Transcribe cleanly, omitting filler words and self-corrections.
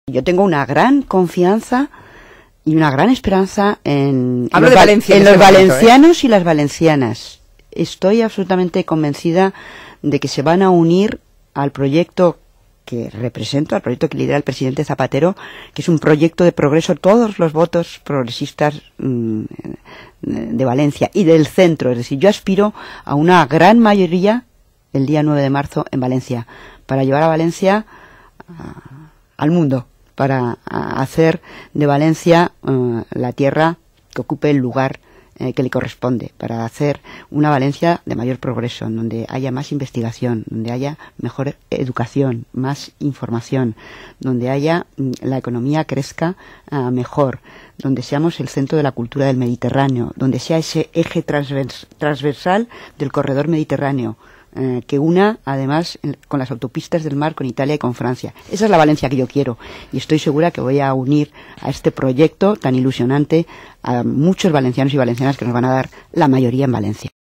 Yo tengo una gran confianza y una gran esperanza en Hablo de Valencia en los momento, valencianos y las valencianas. Estoy absolutamente convencida de que se van a unir al proyecto que represento, al proyecto que lidera el presidente Zapatero, que es un proyecto de progreso. Todos los votos progresistas de Valencia y del centro, es decir, yo aspiro a una gran mayoría el día 9 de marzo en Valencia, para llevar a Valencia al mundo, para hacer de Valencia la tierra que ocupe el lugar que le corresponde, para hacer una Valencia de mayor progreso, en donde haya más investigación, donde haya mejor educación, más información, donde haya la economía crezca mejor, donde seamos el centro de la cultura del Mediterráneo, donde sea ese eje transversal del corredor mediterráneo, que una, además, con las autopistas del mar con Italia y con Francia. Esa es la Valencia que yo quiero, y estoy segura que voy a unir a este proyecto tan ilusionante a muchos valencianos y valencianas que nos van a dar la mayoría en Valencia.